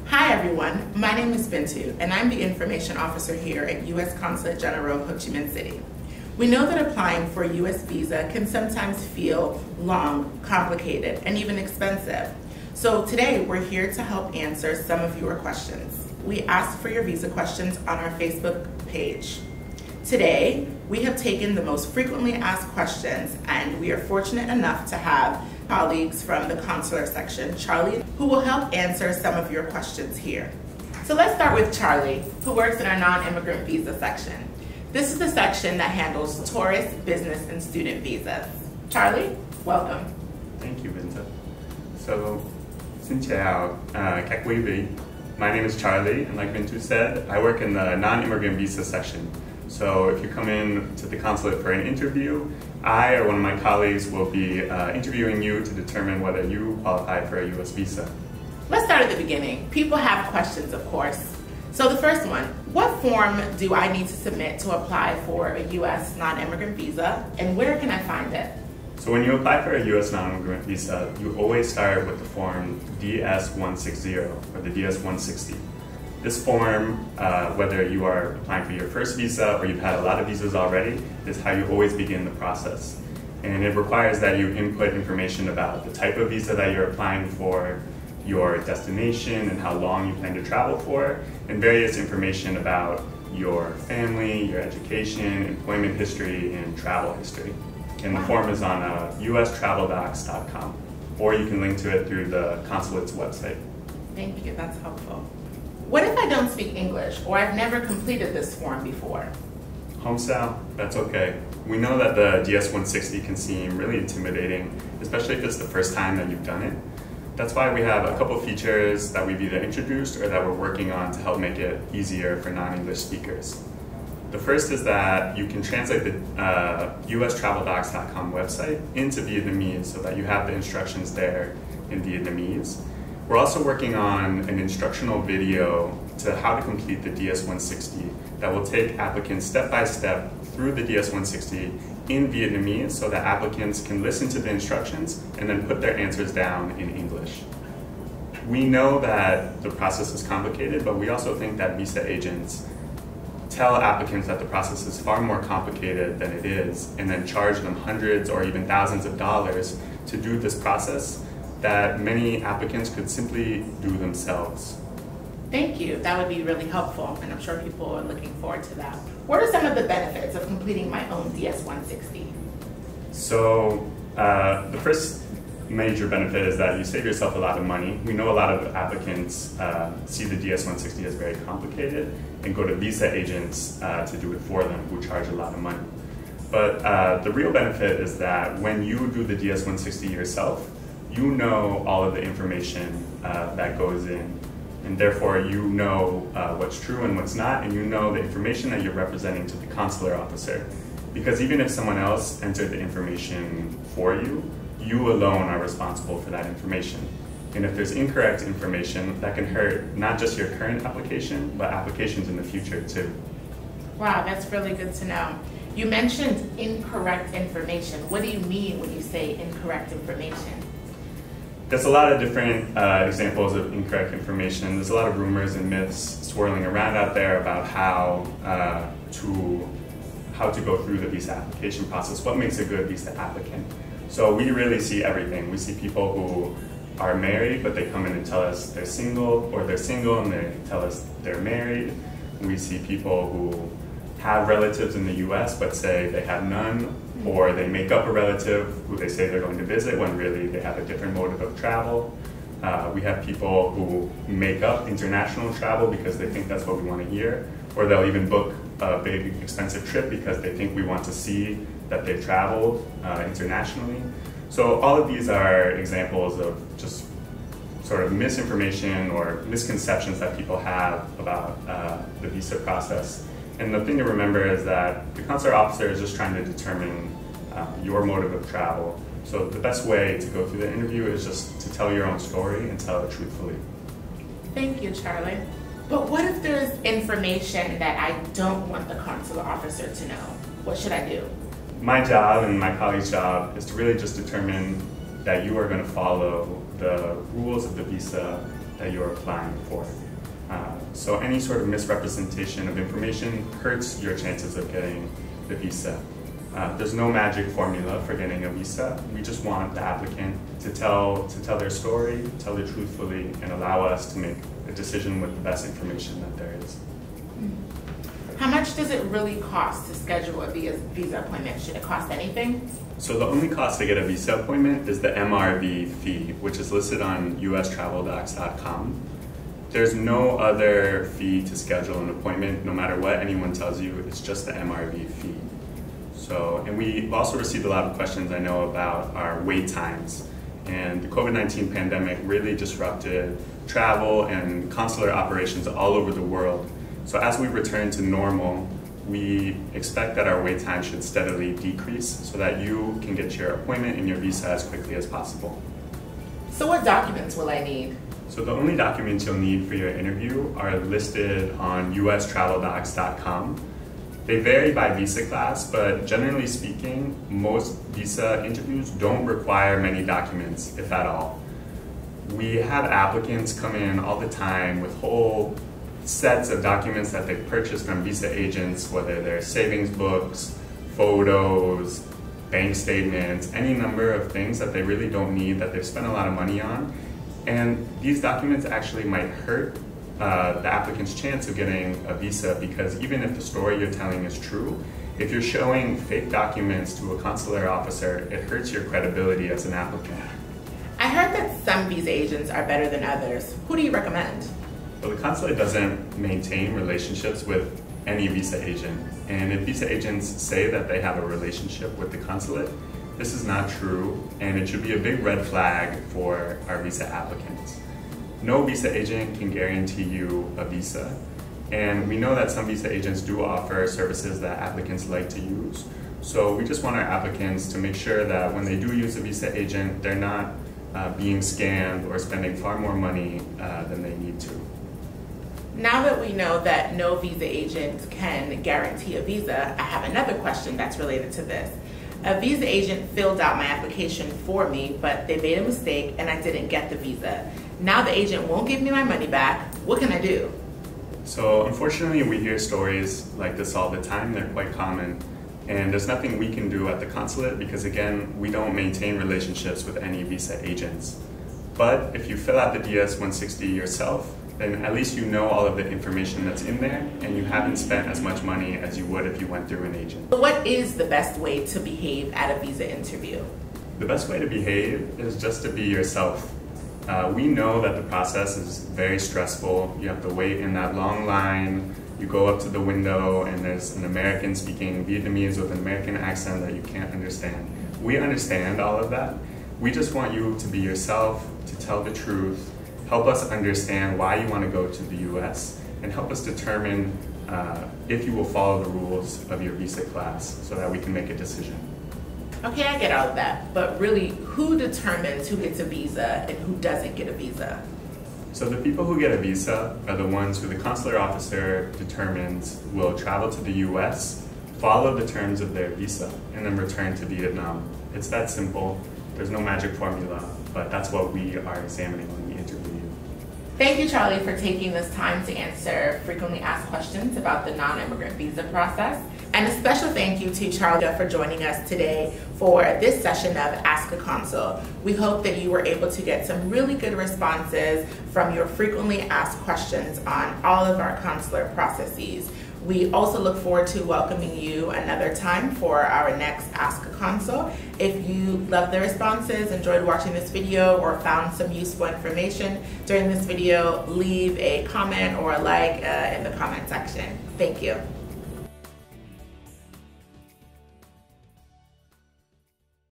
Hi everyone, my name is Bintu and I'm the Information Officer here at U.S. Consulate General, Ho Chi Minh City. We know that applying for a U.S. visa can sometimes feel long, complicated, and even expensive. So today we're here to help answer some of your questions. We asked for your visa questions on our Facebook page. Today, we have taken the most frequently asked questions, and we are fortunate enough to have colleagues from the consular section, Charlie, who will help answer some of your questions here. So let's start with Charlie, who works in our non-immigrant visa section. This is the section that handles tourist, business, and student visas. Charlie, welcome. Thank you, Binta. So, xin chào các quý vị. My name is Charlie, and like Bintu said, I work in the non-immigrant visa section. So if you come in to the consulate for an interview, I or one of my colleagues will be interviewing you to determine whether you qualify for a U.S. visa. Let's start at the beginning. People have questions, of course. So the first one, what form do I need to submit to apply for a U.S. non-immigrant visa, and where can I find it? So when you apply for a U.S. non-immigrant visa, you always start with the form DS-160 or the DS-160. This form, whether you are applying for your first visa or you've had a lot of visas already, is how you always begin the process. And it requires that you input information about the type of visa that you're applying for, your destination and how long you plan to travel for, and various information about your family, your education, employment history, and travel history. And the form is on ustraveldocs.com, or you can link to it through the consulate's website. Thank you, that's helpful. What if I don't speak English or I've never completed this form before? Homestyle, that's okay. We know that the DS-160 can seem really intimidating, especially if it's the first time that you've done it. That's why we have a couple features that we've either introduced or that we're working on to help make it easier for non-English speakers. The first is that you can translate the ustraveldocs.com website into Vietnamese so that you have the instructions there in Vietnamese. We're also working on an instructional video to how to complete the DS-160 that will take applicants step by step through the DS-160 in Vietnamese so that applicants can listen to the instructions and then put their answers down in English. We know that the process is complicated, but we also think that visa agents tell applicants that the process is far more complicated than it is and then charge them hundreds or even thousands of dollars to do this process that many applicants could simply do themselves. Thank you, that would be really helpful, and I'm sure people are looking forward to that. What are some of the benefits of completing my own DS-160? So the first major benefit is that you save yourself a lot of money. We know a lot of applicants see the DS-160 as very complicated and go to visa agents to do it for them, who charge a lot of money. But the real benefit is that when you do the DS-160 yourself, you know all of the information that goes in, and therefore you know what's true and what's not, and you know the information that you're representing to the consular officer. Because even if someone else entered the information for you, you alone are responsible for that information. And if there's incorrect information, that can hurt not just your current application, but applications in the future too. Wow, that's really good to know. You mentioned incorrect information. What do you mean when you say incorrect information? There's a lot of different examples of incorrect information. There's a lot of rumors and myths swirling around out there about how to go through the visa application process, what makes a good visa applicant. So we really see everything. We see people who are married, but they come in and tell us they're single, or they're single and they tell us they're married. We see people who have relatives in the US but say they have none, or they make up a relative who they say they're going to visit when really they have a different motive of travel. We have people who make up international travel because they think that's what we want to hear, or they'll even book a big expensive trip because they think we want to see that they've traveled internationally. So all of these are examples of just sort of misinformation or misconceptions that people have about the visa process. And the thing to remember is that the consular officer is just trying to determine your motive of travel. So the best way to go through the interview is just to tell your own story and tell it truthfully. Thank you, Charlie. But what if there's information that I don't want the consular officer to know? What should I do? My job and my colleague's job is to really just determine that you are going to follow the rules of the visa that you're applying for. So any sort of misrepresentation of information hurts your chances of getting the visa. There's no magic formula for getting a visa. We just want the applicant to tell their story, tell it truthfully, and allow us to make a decision with the best information that there is. How much does it really cost to schedule a visa appointment? Should it cost anything? So the only cost to get a visa appointment is the MRV fee, which is listed on ustraveldocs.com. There's no other fee to schedule an appointment, no matter what anyone tells you, it's just the MRV fee. So, and we also received a lot of questions, I know, about our wait times. And the COVID-19 pandemic really disrupted travel and consular operations all over the world. So as we return to normal, we expect that our wait time should steadily decrease so that you can get your appointment and your visa as quickly as possible. So what documents will I need? So the only documents you'll need for your interview are listed on ustraveldocs.com. They vary by visa class, but generally speaking, most visa interviews don't require many documents, if at all. We have applicants come in all the time with whole sets of documents that they've purchased from visa agents, whether they're savings books, photos, bank statements, any number of things that they really don't need, that they've spent a lot of money on. And these documents actually might hurt the applicant's chance of getting a visa, because even if the story you're telling is true, if you're showing fake documents to a consular officer, it hurts your credibility as an applicant. I heard that some visa agents are better than others. Who do you recommend? Well, the consulate doesn't maintain relationships with any visa agent. And if visa agents say that they have a relationship with the consulate, this is not true, and it should be a big red flag for our visa applicants. No visa agent can guarantee you a visa, and we know that some visa agents do offer services that applicants like to use. So we just want our applicants to make sure that when they do use a visa agent, they're not being scammed or spending far more money than they need to. Now that we know that no visa agent can guarantee a visa, I have another question that's related to this. A visa agent filled out my application for me, but they made a mistake and I didn't get the visa. Now the agent won't give me my money back. What can I do? So unfortunately, we hear stories like this all the time. They're quite common. And there's nothing we can do at the consulate because, again, we don't maintain relationships with any visa agents. But if you fill out the DS-160 yourself, then at least you know all of the information that's in there, and you haven't spent as much money as you would if you went through an agent. What is the best way to behave at a visa interview? The best way to behave is just to be yourself. We know that the process is very stressful. You have to wait in that long line. You go up to the window and there's an American speaking Vietnamese with an American accent that you can't understand. We understand all of that. We just want you to be yourself, to tell the truth, help us understand why you want to go to the US, and help us determine if you will follow the rules of your visa class so that we can make a decision. Okay, I get all of that, but really, who determines who gets a visa and who doesn't get a visa? So the people who get a visa are the ones who the consular officer determines will travel to the US, follow the terms of their visa, and then return to Vietnam. It's that simple. There's no magic formula, but that's what we are examining when we interview you. Thank you, Charlie, for taking this time to answer frequently asked questions about the non-immigrant visa process. And a special thank you to Charlie for joining us today for this session of Ask a Consul. We hope that you were able to get some really good responses from your frequently asked questions on all of our consular processes. We also look forward to welcoming you another time for our next Ask a Consul. If you loved the responses, enjoyed watching this video, or found some useful information during this video, leave a comment or a like in the comment section. Thank you.